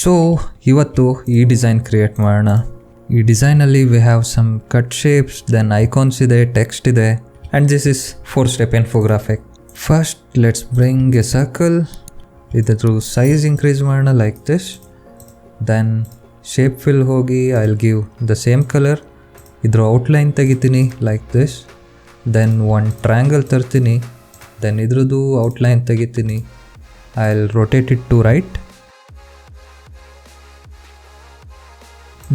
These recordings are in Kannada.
ಸೊ ಇವತ್ತು ಈ ಡಿಸೈನ್ ಕ್ರಿಯೇಟ್ ಮಾಡೋಣ. ಈ ಡಿಸೈನಲ್ಲಿ we have some cut shapes, then icons ಇದೆ, ಟೆಕ್ಸ್ಟ್ ಇದೆ, and this is 4-step infographic. First let's bring a circle. ಇದ್ರ ಸೈಜ್ ಇನ್ಕ್ರೀಸ್ ಮಾಡೋಣ like this. Then shape fill ಹೋಗಿ I will give the same colour. ಇದ್ರ ಔಟ್ಲೈನ್ ತೆಗಿತೀನಿ ಲೈಕ್ ದಿಸ್. ದೆನ್ ಒಂದು ಟ್ರಯಾಂಗಲ್ ತರ್ತೀನಿ. ದೆನ್ ಇದ್ರದ್ದು ಔಟ್ಲೈನ್ ತೆಗಿತೀನಿ. I will rotate it to right.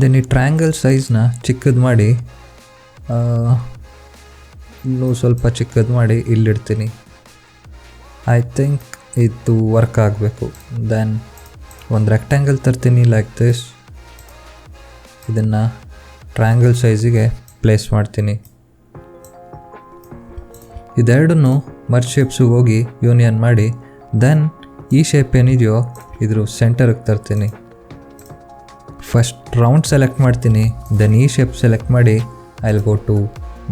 Then ಈ ಟ್ರಯಾಂಗಲ್ ಸೈಜ್ನ ಚಿಕ್ಕದು ಮಾಡಿ, ಇನ್ನೂ ಸ್ವಲ್ಪ ಚಿಕ್ಕದು ಮಾಡಿ ಇಲ್ಲಿಡ್ತೀನಿ. ಐ ಥಿಂಕ್ ಇದು ವರ್ಕ್ ಆಗಬೇಕು. ದೆನ್ ಒಂದು ರೆಕ್ಟ್ಯಾಂಗಲ್ ತರ್ತೀನಿ ಲೈಕ್ ದಿಸ್. ಇದನ್ನು ಟ್ರಯಾಂಗಲ್ ಸೈಜಿಗೆ ಪ್ಲೇಸ್ ಮಾಡ್ತೀನಿ. ಇದೆರಡನ್ನೂ ಮರ್ಜ್ ಶೇಪ್ಸಿಗೆ ಹೋಗಿ ಯೂನಿಯನ್ ಮಾಡಿ, ದೆನ್ ಈ ಶೇಪ್ ಏನಿದೆಯೋ ಇದ್ರ ಸೆಂಟರ್ಗೆ ತರ್ತೀನಿ. ಫಸ್ಟ್ ರೌಂಡ್ ಸೆಲೆಕ್ಟ್ ಮಾಡ್ತೀನಿ, ದೆನ್ ಈ ಶೇಪ್ ಸೆಲೆಕ್ಟ್ ಮಾಡಿ I will go to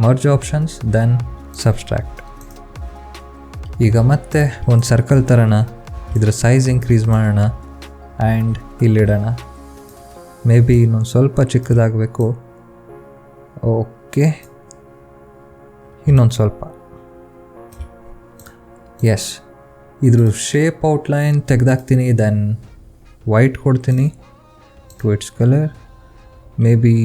merge options, then subtract. ಈಗ ಮತ್ತೆ ಒಂದು ಸರ್ಕಲ್ ತರೋಣ, ಇದ್ರ ಸೈಜ್ ಇನ್ಕ್ರೀಸ್ ಮಾಡೋಣ ಆ್ಯಂಡ್ ಇಲ್ಲಿಡೋಣ. ಮೇ ಬಿ ಇನ್ನೊಂದು ಸ್ವಲ್ಪ ಚಿಕ್ಕದಾಗಬೇಕು. ಓಕೆ, ಇನ್ನೊಂದು ಸ್ವಲ್ಪ. ಎಸ್, ಇದ್ರ ಶೇಪ್ ಔಟ್ಲೈನ್ ತೆಗೆದಾಕ್ತೀನಿ. ದೆನ್ ವೈಟ್ ಕೊಡ್ತೀನಿ to its colour. Maybe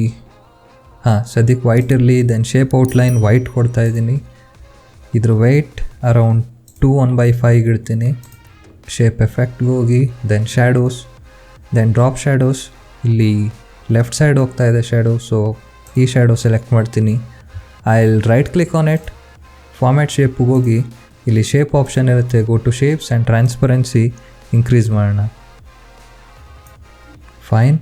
ಸದ್ಯಕ್ಕೆ ವೈಟ್ ಇರಲಿ. ದೆನ್ ಶೇಪ್ ಔಟ್ಲೈನ್ ವೈಟ್ ಕೊಡ್ತಾಯಿದ್ದೀನಿ. ಇದ್ರ ವೆಯ್ಟ್ ಅರೌಂಡ್ 2/1/5 ಇಡ್ತೀನಿ. ಶೇಪ್ ಎಫೆಕ್ಟ್ಗೆ ಹೋಗಿ then shadows, then drop shadows. ಇಲ್ಲಿ ಲೆಫ್ಟ್ ಸೈಡ್ ಹೋಗ್ತಾ ಇದೆ ಶ್ಯಾಡೋ, ಸೊ ಈ ಶ್ಯಾಡೋ ಸೆಲೆಕ್ಟ್ ಮಾಡ್ತೀನಿ. I will right click on it, format ಶೇಪ್ಗೆ ಹೋಗಿ ಇಲ್ಲಿ ಶೇಪ್ ಆಪ್ಷನ್ ಇರುತ್ತೆ, go to shapes and transparency increase ಮಾಡೋಣ. ಫೈನ್.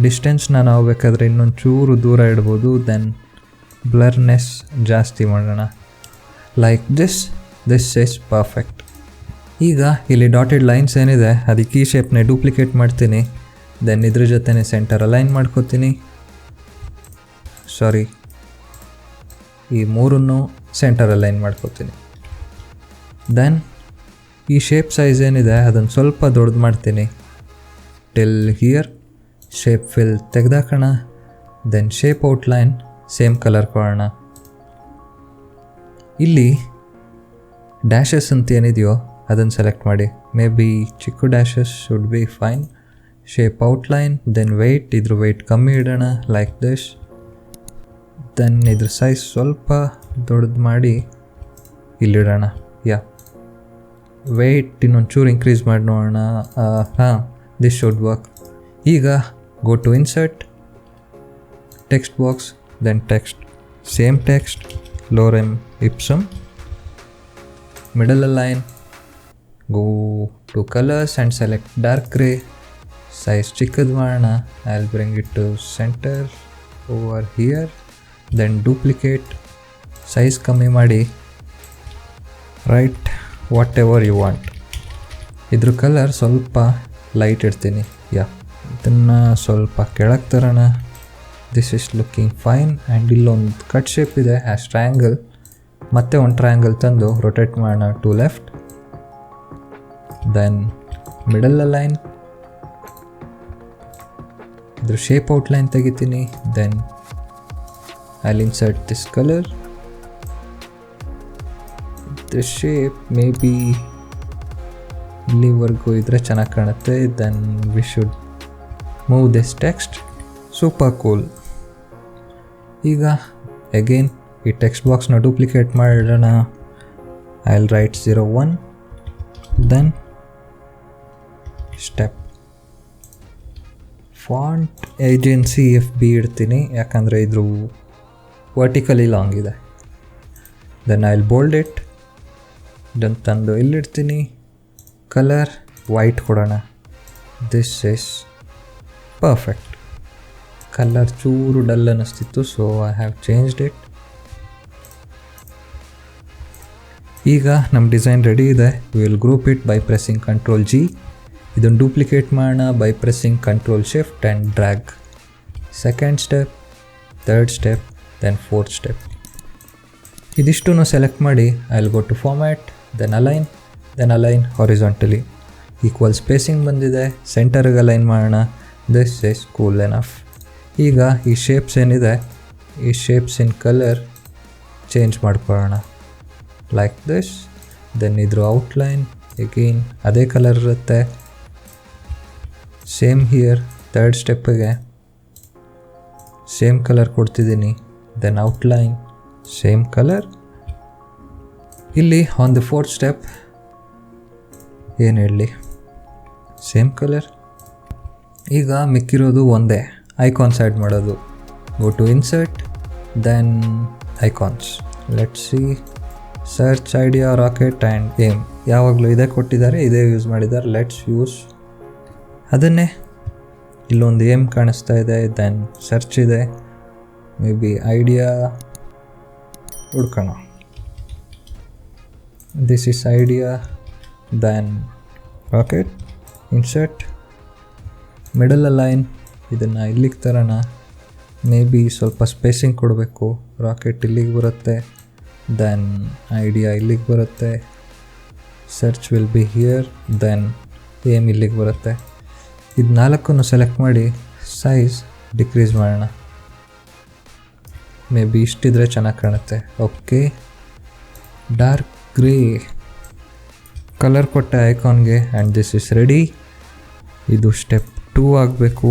ಡಿಸ್ಟೆನ್ಸ್ನ ನಾವು ಬೇಕಾದರೆ ಇನ್ನೊಂದು ಚೂರು ದೂರ ಇಡ್ಬೋದು. ದೆನ್ ಬ್ಲರ್ನೆಸ್ ಜಾಸ್ತಿ ಮಾಡೋಣ like this. This is perfect. ಈಗ ಇಲ್ಲಿ ಡಾಟೆಡ್ ಲೈನ್ಸ್ ಏನಿದೆ ಅದಕ್ಕೆ ಈ ಶೇಪ್ನೇ ಡೂಪ್ಲಿಕೇಟ್ ಮಾಡ್ತೀನಿ. ದೆನ್ ಇದ್ರ ಜೊತೆನೇ ಸೆಂಟರ್ ಅಲೈನ್ ಮಾಡ್ಕೋತೀನಿ. ಸಾರಿ, ಈ ಮೂರನ್ನು ಸೆಂಟರ್ ಅಲೈನ್ ಮಾಡ್ಕೋತೀನಿ. ದೆನ್ ಈ ಶೇಪ್ ಸೈಜ್ ಏನಿದೆ ಅದನ್ನು ಸ್ವಲ್ಪ ದೊಡ್ಡದು ಮಾಡ್ತೀನಿ ಟಿಲ್ ಹಿಯರ್. ಶೇಪ್ ಫಿಲ್ ತೆಗೆದಾಕೋಣ. Then shape outline same colour ಕೊಡೋಣ. ಇಲ್ಲಿ ಡ್ಯಾಶಸ್ ಅಂತ ಏನಿದೆಯೋ ಅದನ್ನು ಸೆಲೆಕ್ಟ್ ಮಾಡಿ. ಮೇ ಬಿ ಚಿಕ್ಕ dashes should be fine. Shape outline, then weight, ಇದ್ರ ವೆಯ್ಟ್ ಕಮ್ಮಿ ಇಡೋಣ ಲೈಕ್ ದಿಸ್. ದೆನ್ ಇದ್ರ ಸೈಜ್ ಸ್ವಲ್ಪ ದೊಡ್ಡದು ಮಾಡಿ ಇಲ್ಲಿಡೋಣ. ವೆಯ್ಟ್ ಇನ್ನೊಂದು ಚೂರು ಇನ್ಕ್ರೀಸ್ ಮಾಡಿ ನೋಡೋಣ. This should work. ಈಗ go to insert, text box, then text, same text, lorem ipsum, middle align, go to colours and select dark grey. Size ಚಿಕ್ಕದು ಮಾಡೋಣ. I will bring it to centre over here. Then duplicate, size ಕಮ್ಮಿ ಮಾಡಿ, write whatever you want. ಇದ್ರ ಕಲರ್ ಸ್ವಲ್ಪ ಲೈಟ್ ಇಡ್ತೀನಿ. ಇದನ್ನು ಸ್ವಲ್ಪ ಕೆಳಗೆ ತರೋಣ. This is looking fine. And ಇಲ್ಲೊಂದು ಕಟ್ ಶೇಪ್ ಇದೆ ಆ್ಯಸ್ ಟ್ರಯಾಂಗಲ್. ಮತ್ತೆ ಒಂದು ಟ್ರಯಾಂಗಲ್ ತಂದು ರೊಟೇಟ್ ಮಾಡೋಣ to left. Then middle align, ಇದ್ರ ಶೇಪ್ ಔಟ್ಲೈನ್ ತೆಗಿತೀನಿ. Then I will insert this colour. The shape may be ಇಲ್ಲಿವರೆಗೂ ಇದ್ರೆ ಚೆನ್ನಾಗಿ ಕಾಣುತ್ತೆ. Then we should move this text. Super cool. ಈಗ ಅಗೇನ್ ಈ ಟೆಕ್ಸ್ಟ್ ಬಾಕ್ಸ್ನ ಡೂಪ್ಲಿಕೇಟ್ ಮಾಡೋಣ. I will write 01. Then step font agency FB ಇಡ್ತೀನಿ, ಯಾಕಂದರೆ ಇದ್ರ ವರ್ಟಿಕಲಿ ಲಾಂಗ್ ಇದೆ. Then I will bold it. ಇದನ್ನು ತಂದು ಇಲ್ಲಿಡ್ತೀನಿ. ಕಲರ್ ವೈಟ್ ಕೊಡೋಣ. This is perfect. ಕಲರ್ ಚೂರು ಡಲ್ ಅನ್ನಿಸ್ತಿತ್ತು, so I have changed it. ಈಗ ನಮ್ಮ ಡಿಸೈನ್ ರೆಡಿ ಇದೆ. We will group it by pressing Ctrl+G. ಇದನ್ನು ಡೂಪ್ಲಿಕೇಟ್ ಮಾಡೋಣ by pressing Ctrl+Shift and drag. Second step, third step, then fourth step. ಇದಿಷ್ಟನ್ನು ಸೆಲೆಕ್ಟ್ ಮಾಡಿ I will go to format, then align horizontally. Equal spacing ಬಂದಿದೆ. ಸೆಂಟರ್ಗೆ ಅಲೈನ್ ಮಾಡೋಣ. This is cool enough. ಈಗ ಈ ಶೇಪ್ಸ್ ಏನಿದೆ, ಈ ಶೇಪ್ಸಿನ ಕಲರ್ ಚೇಂಜ್ ಮಾಡ್ಕೊಳ್ಳೋಣ ಲೈಕ್ ದಿಸ್. ದೆನ್ ಇದ್ರ ಔಟ್ಲೈನ್ ಎಗೇನ್ ಅದೇ ಕಲರ್ ಇರುತ್ತೆ. ಸೇಮ್ ಹಿಯರ್ ಥರ್ಡ್ ಸ್ಟೆಪ್ಪಿಗೆ ಸೇಮ್ ಕಲರ್ ಕೊಡ್ತಿದ್ದೀನಿ. Then outline same colour. ಇಲ್ಲಿ ಆನ್ ದಿ ಫೋರ್ತ್ ಸ್ಟೆಪ್ ಏನು ಹೇಳಲಿ, ಸೇಮ್ ಕಲರ್. ಈಗ ಮಿಕ್ಕಿರೋದು ಒಂದೇ, ಐಕಾನ್ಸ್ ಆ್ಯಡ್ ಮಾಡೋದು. Go to insert, then icons. Let's see, search, idea, rocket and aim. ಯಾವಾಗಲೂ ಇದೇ ಕೊಟ್ಟಿದ್ದಾರೆ, ಇದೇ ಯೂಸ್ ಮಾಡಿದ್ದಾರೆ. ಲೆಟ್ಸ್ ಯೂಸ್ ಅದನ್ನೇ. ಇಲ್ಲೊಂದು ಏಮ್ ಕಾಣಿಸ್ತಾ ಇದೆ. ದೆನ್ ಸರ್ಚ್ ಇದೆ, ಮೇ ಬಿ ಐಡಿಯಾ ಹುಡ್ಕೋಣ. This is idea. Then rocket, insert, middle align. ಇದನ್ನು ಇಲ್ಲಿಗೆ ತರೋಣ. ಮೇ ಬಿ ಸ್ವಲ್ಪ ಸ್ಪೇಸಿಂಗ್ ಕೊಡಬೇಕು. ರಾಕೆಟ್ ಇಲ್ಲಿಗೆ ಬರುತ್ತೆ. ದೆನ್ ಐಡಿಯಾ ಇಲ್ಲಿಗೆ ಬರುತ್ತೆ. Search will be here. Then aim ಇಲ್ಲಿಗೆ ಬರುತ್ತೆ. ಇದು 4 ಸೆಲೆಕ್ಟ್ ಮಾಡಿ ಸೈಜ್ ಡಿಕ್ರೀಸ್ ಮಾಡೋಣ. ಮೇ ಬಿ ಇಷ್ಟಿದ್ರೆ ಚೆನ್ನಾಗಿ ಕಾಣುತ್ತೆ. ಓಕೆ, ಡಾರ್ಕ್ ಗ್ರೇ ಕಲರ್ ಕೊಟ್ಟೆ ಐಕಾನ್ಗೆ. And this is ready. ಇದು ಸ್ಟೆಪ್ 2 ಆಗಬೇಕು.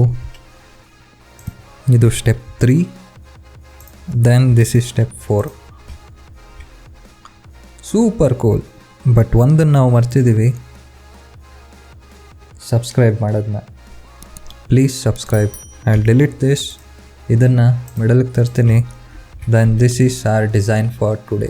ಇದು step 3. Then this is step 4. Super cool. But ಒಂದನ್ನು ನಾವು ಮರ್ತಿದ್ದೀವಿ, ಸಬ್ಸ್ಕ್ರೈಬ್ ಮಾಡೋದನ್ನ. Please subscribe. I delete this. ಇದನ್ನು ಮಿಡಲ್ಗೆ ತರ್ತೀನಿ. Then this is our design for today.